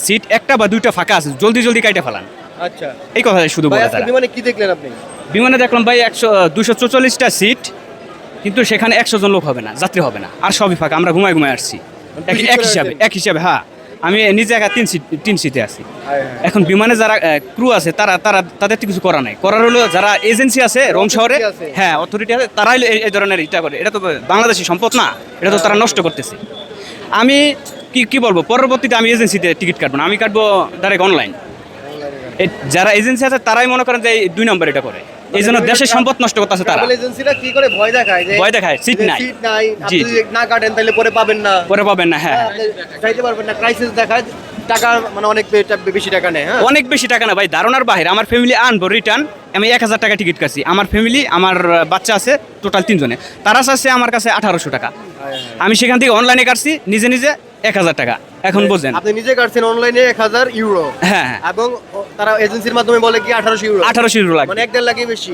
Seat একটা বা দুইটা ফাঁকা আছে, জলদি জলদি কাইটা ফেলান। আচ্ছা এই কথা শুধু ভাই, বলে আজকে তারা। বিমানে কি দেখলেন আপনি? বিমানে দেখলাম ভাই 244টা সিট, কিন্তু সেখানে 100 জন লোক হবে না, যাত্রী হবে না, আর সবই ফাঁকা। আমরা ঘুমায় ঘুমায় আসছি এক হিসাবে। হ্যাঁ, আমি নিজে একা তিন সিটে আছি। এখন বিমানে যারা ক্রু আছে তাদের তো কিছু করা নাই, করার হলো যারা এজেন্সি আছে রোম শহরে, আছে। হ্যাঁ অথরিটি আছে, তারাই এই ধরনের ইটা করে। এটা তো বাংলাদেশি সম্পদ না, এটা তো তারা নষ্ট করতেছে। আমি কি বলবো, পরবর্তীতে আমি এজেন্সিতে টিকিট কাটবো না, আমি কাটবো ডাইরেক্ট অনলাইন। যারা এজেন্সি আছে তারাই মনে করেন যে এই 2 নম্বর এটা করে, এই জন্য দেশের সম্পদ নষ্ট করতেছে তারা। ট্রাভেল এজেন্সিরা কি করে ভয় দেখায় যে সিট নাই, সিট নাই, জি, আপনি যদি না কাটেন তাহলে পরে পাবেন না, পরে পাবেন না। হ্যাঁ, আপনি চাইতে পারবেন না, ক্রাইসিস দেখায়, টাকা মানে অনেক বেশি টাকা নেয়। হ্যাঁ, অনেক বেশি টাকা না ভাই, ধারণার বাইরে। আমার ফ্যামিলি আনবো রিটার্ন, আমি 1000 টাকা টিকিট কাটছি। আমার ফ্যামিলি, আমার বাচ্চা আছে টোটাল 3 জনে, তারা আছে আমার কাছে 1800 টাকা। আমি সেখান থেকে অনলাইনে কাটছি নিজে 1000 টাকা। এখন বোঝেন, আপনি নিজে কাটছেন অনলাইনে 1000 ইউরো, হ্যাঁ, এবং তারা এজেন্সির মাধ্যমে বলে কি 1800 ইউরো, 1800 ইউরো লাগে, মানে 1.5 লাখই বেশি।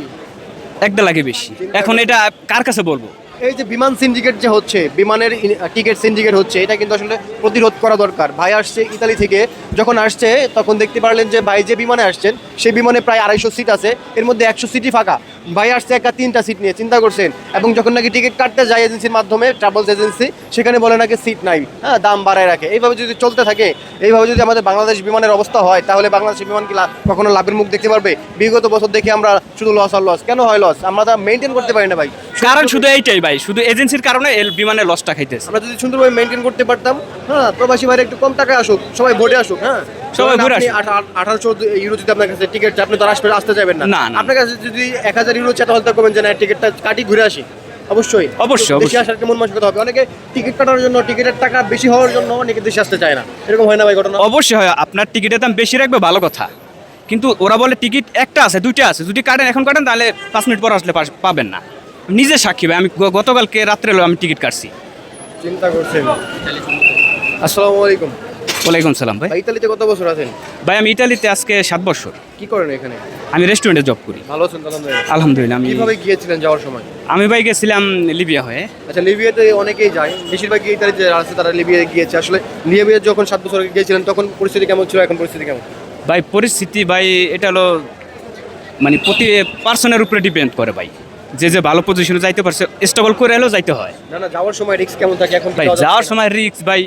1.5 লাখে বেশি। এখন এটা কার কাছে বলবো? এই যে বিমান সিন্ডিকেট যে হচ্ছে, বিমানের টিকিট সিন্ডিকেট হচ্ছে, এটা কিন্তু আসলে প্রতিরোধ করা দরকার। ভাই আসছে ইতালি থেকে, যখন আসছে তখন দেখতে পারলেন যে ভাই যে বিমানে আসছেন সেই বিমানে প্রায় 250 সিট আছে, এর মধ্যে 100 সিটই ফাঁকা। ভাই আসছে একা 3টা সিট নিয়ে, চিন্তা করছেন। এবং যখন নাকি টিকিট কাটতে যায় এজেন্সির মাধ্যমে, ট্রাভেলস এজেন্সি, সেখানে বলে নাকি সিট নাই, হ্যাঁ, দাম বাড়ায় রাখে। এইভাবে যদি চলতে থাকে, এইভাবে যদি আমাদের বাংলাদেশ বিমানের অবস্থা হয়, তাহলে বাংলাদেশ বিমান কি কখনো লাভের মুখ দেখতে পারবে? বিগত বছর দেখি আমরা শুধু লস আর লস। কেন হয় লস? আমরা মেনটেন করতে পারি না ভাই। কারণ শুধু এইটাই ভাই, শুধু এজেন্সির কারণে বিমানের লসটা খাইতেছে। আমরা যদি সুন্দরভাবে মেনটেন করতে পারতাম, হ্যাঁ, প্রবাসী ভাইরা একটু কম টাকায় আসুক, সবাই ভোটে আসুক, হ্যাঁ, সবাই ঘুরে আসুক। 1800 ইউরো যদি আপনার কাছে টিকিট, আপনি তো আসতে যাবেন না। না, না। আপনার কাছে যদি 1000 ইউরো চাই, তাহলে তো করবেন যে না, টিকিটটা কাটি ঘুরে আসি। অবশ্যই অবশ্যই। দেশে আসার কেমন মানসিকতা হবে? অনেকে টিকিট কাটার জন্য, টিকিটের টাকা বেশি হওয়ার জন্য অনেকে দেশে আসতে চায় না। এরকম হয় না ভাই ঘটনা? অবশ্যই হয়। আপনার টিকিটের দাম বেশি রাখবে, ভালো কথা, কিন্তু ওরা বলে টিকিট একটা আছে, 2টা আছে, যদি এখন কাটেন তাহলে 5 মিনিট পর আসলে পাবেন না। নিজে সাক্ষী ভাই, আমি গতকালকে রাত্রে আমি টিকিট কাটছি। চিন্তা করছেন। আসসালামু আলাইকুম। ওয়ালাইকুম সালাম ভাই। ইতালিতে কত বছর আছেন? ভাই আমি ইতালিতে আজকে 7 বছর। কি করেন এখানে? আমি রেস্টুরেন্টে জব করি। ভালো আছেন? আলহামদুলিল্লাহ। কিভাবে গিয়েছিলেন যাওয়ার সময়? আমি ভাই গেছিলাম লিবিয়া হয়ে। আচ্ছা, লিবিয়াতে অনেকেই যায়, বেশিরভাগই ইতালি যে আছে তারা লিবিয়ায় গিয়েছে। আসলে লিবিয়া যখন 7 বছর আগে গিয়েছিলেন তখন পরিস্থিতি কেমন ছিল, এখন পরিস্থিতি কেমন? ভাই পরিস্থিতি ভাই এটা হলো মানে প্রতি পার্সনের উপরে ডিপেন্ড করে ভাই, যে ভালো পজিশনে যাইতে পারছে, স্ট্রাগল করে এলেও যাইতে হয়। না, যাওয়ার সময় রিস্ক কেমন থাকে এখন? ভাই যাওয়ার সময় রিস্ক ভাই,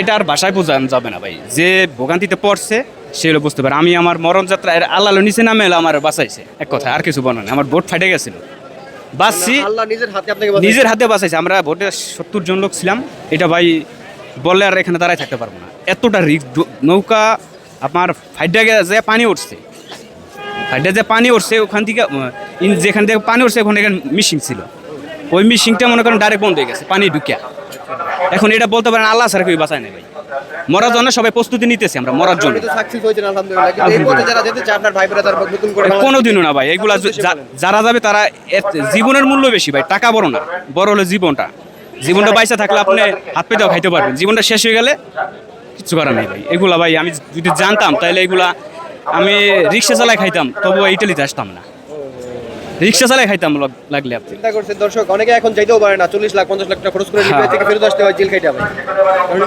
এটা আর ভাষায় বোঝানো যাবে না ভাই। যে ভোগান্তিতে পড়ছে সে হলো বুঝতে পারে। আমি আমার মরণ যাত্রা আল্লাহ নিচে নামে এলো, আমার বাঁচাইছে, এক কথা, আর কিছু বলা নেই। আমার বোট ফাটে গেছিল, বাঁচছি আল্লাহ নিজের হাতে আপনাকে নিজের হাতে বাঁচাইছে। আমরা বোটে 70 জন লোক ছিলাম। এটা ভাই বললে আর এখানে দাঁড়ায় থাকতে পারবো না, এতটা রিস্ক। নৌকা আপনার ফাইডা যে পানি উঠছে, ওখান থেকে যেখান থেকে পানি উঠছে ওখানে মিশিং ছিল, ওই মিশিংটা মনে করেন ডাইরেক্ট বন্ধ হয়ে গেছে পানি ঢুকিয়া। এখন এটা বলতে পারেন আল্লাহ ছাড়া কেউ বাঁচায় নাই ভাই। মরার জন্য সবাই প্রস্তুতি নিতেছি আমরা, মরার জন্য। কোনোদিনও না ভাই, এগুলা যারা যাবে তারা জীবনের মূল্য বেশি ভাই, টাকা বড় না, বড় হলো জীবনটা। জীবনটা বাইসা থাকলে আপনি হাত পেতেও খাইতে পারবেন, জীবনটা শেষ হয়ে গেলে কিছু করার নেই ভাই। এগুলা ভাই আমি যদি জানতাম তাহলে এগুলা আমি রিক্সা চালাই খাইতাম, তবুও ইটালিতে আসতাম না। রিক্সা চালাই খাইতাম লাগলে। আপনি চিন্তা করছেন দর্শক, অনেকে এখন যাইতেও পারে না, 40 লাখ 50 লাখ টাকা খরচ করে লিবিয়া থেকে ফেরত আসতে হয়, জেল খাইতে হবে।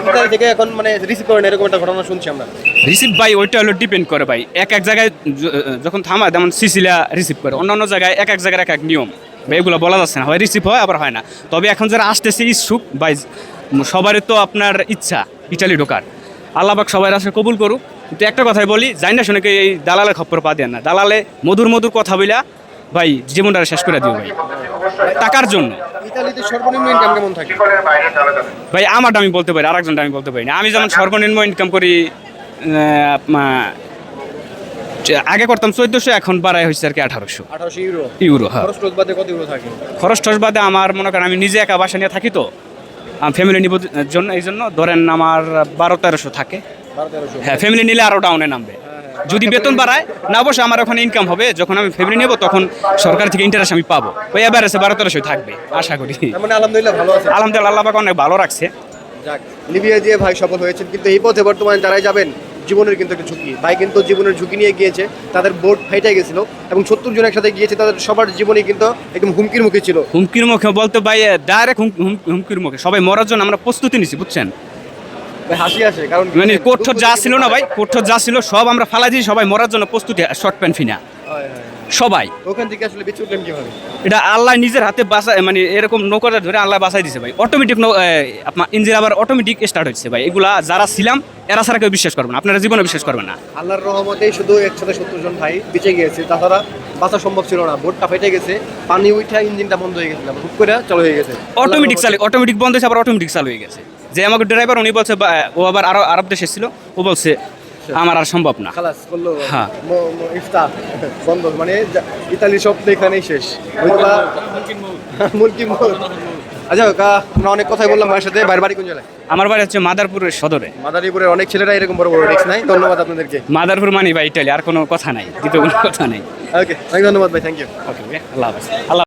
ইতালি থেকে এখন মানে রিসিভ করেন, এরকম একটা ঘটনা শুনছি আমরা। রিসিভ ভাই ওইটা হলো ডিপেন্ড করে ভাই, এক জায়গায় যখন থামায়, যেমন সিসিলিয়া রিসিভ করে, অন্যান্য জায়গায় এক জায়গার এক নিয়ম ভাই, এগুলো বলা যাচ্ছে না, হয় রিসিভ হয় আবার হয় না। তবে এখন যারা আসতেছে ইচ্ছুক ভাই, সবারই তো আপনার ইচ্ছা ইটালি ঢোকার, আল্লাহবাক সবাই আসে কবুল করুক। কিন্তু একটা কথাই বলি, যাই না শুনে এই দালালের খপ্পর পা দেন না। দালালে মধুর কথা বইলা ভাই জীবনটা শেষ করে দিও ভাই, টাকার জন্য। ইতালিতে সর্বনিম্ন ইনকাম কেমন থাকে ভাই? আমারটা আমি বলতে পারি, আরেকজনটা আমি বলতে পারি না। আমি যেমন সর্বনিম্ন ইনকাম করি, আগে করতাম 1400, এখন বাড়াই হয়েছে আর কি 1800 ইউরো। হ্যাঁ, খরচ বাদে কত ইউরো থাকে? খরচ টরচ বাদে আমার মনে করেন আমি নিজে একা বাসা নিয়ে থাকি, তো ফ্যামিলি নিব জন্য, এই জন্য ধরেন আমার 1200-1300 থাকে। 1200। হ্যাঁ, ফ্যামিলি নিলে আরও ডাউনে নামবে যদি বেতন বাড়ায় না। অবশ্যই আমার ওখানে ইনকাম হবে, যখন আমি ফ্যামিলি নেব তখন সরকার থেকে ইন্টারেস্ট আমি পাবো। ওই এবার এসে 1200-1300 থাকবে আশা করি। মানে আলহামদুলিল্লাহ ভালো আছে। আলহামদুলিল্লাহ, আল্লাহ পাক অনেক ভালো রাখছে। যাক, লিবিয়া দিয়ে ভাই সফল হয়েছেন, কিন্তু এই পথে বর্তমানে যারাই যাবেন জীবনের কিন্তু একটা ঝুঁকি। ভাই কিন্তু জীবনের ঝুঁকি নিয়ে গিয়েছে, তাদের বোট ফাইটে গেছিল এবং 70 জন একসাথে গিয়েছে, তাদের সবার জীবনই কিন্তু একদম হুমকির মুখে ছিল। হুমকির মুখে বলতে ভাই ডাইরেক্ট হুমকির মুখে, সবাই মরার জন্য আমরা প্রস্তুতি নিছি, বুঝছেন? ভাই হাসি আসে কারণ মানে কোঠর যা ছিল না ভাই, কোঠর যা ছিল সব আমরা ফালাই দিয়ে সবাই মরার জন্য প্রস্তুতি, শর্ট প্যান্ট ফিনা হয়, হয়। সবাই। ওখান থেকে আসলে বেঁচে উঠলেন কিভাবে? এটা আল্লাহ নিজের হাতে বাঁচায়, মানে এরকম নৌকাটা ধরে আল্লাহ বাঁচাই দিছে ভাই। অটোমেটিক আপনার ইঞ্জিন আবার অটোমেটিক স্টার্ট হচ্ছে ভাই। এগুলা যারা ছিলাম এরা ছাড়া কেউ বিশ্বাস করবে না, আপনারা জীবনে বিশ্বাস করবেন না। আল্লাহর রহমতেই শুধু 170 জন ভাই বেঁচে গিয়েছে, তাছাড়া বাঁচা সম্ভব ছিল না। বোটটা ফেটে গেছে, পানি উঠা ইঞ্জিনটা বন্ধ হয়ে গেছিল, হুট করে চালু হয়ে গেছে। অটোমেটিক চালু, অটোমেটিক বন্ধ হয়েছে আবার অটোমেটিক চালু হয়ে গেছে। যে আমাকে ড্রাইভার উনি বলছে ও আবার আরো আরব দেশে ছিল, ও বলছে আমার আর সম্ভব না। খালাস করলো, হ্যাঁ। ইফতার বন্ধ, মানে ইতালি সব তো এখানেই শেষ। মুলকি মোড়। আচ্ছা কাকা, আমরা অনেক কথাই বললাম ভাইয়ের সাথে। বাইরের বাড়ি কোন জেলায়? আমার বাড়ি হচ্ছে মাদারপুরের সদরে। মাদারীপুরের অনেক ছেলেরা এরকম বড় বড় রিস্ক নাই। ধন্যবাদ আপনাদেরকে। মাদারপুর মানি ভাই ইটালি, আর কোনো কথা নাই, দ্বিতীয় কোনো কথা নাই। ওকে, অনেক ধন্যবাদ ভাই, থ্যাংক ইউ। ওকে, আল্লাহ হাফেজ। আল্লাহ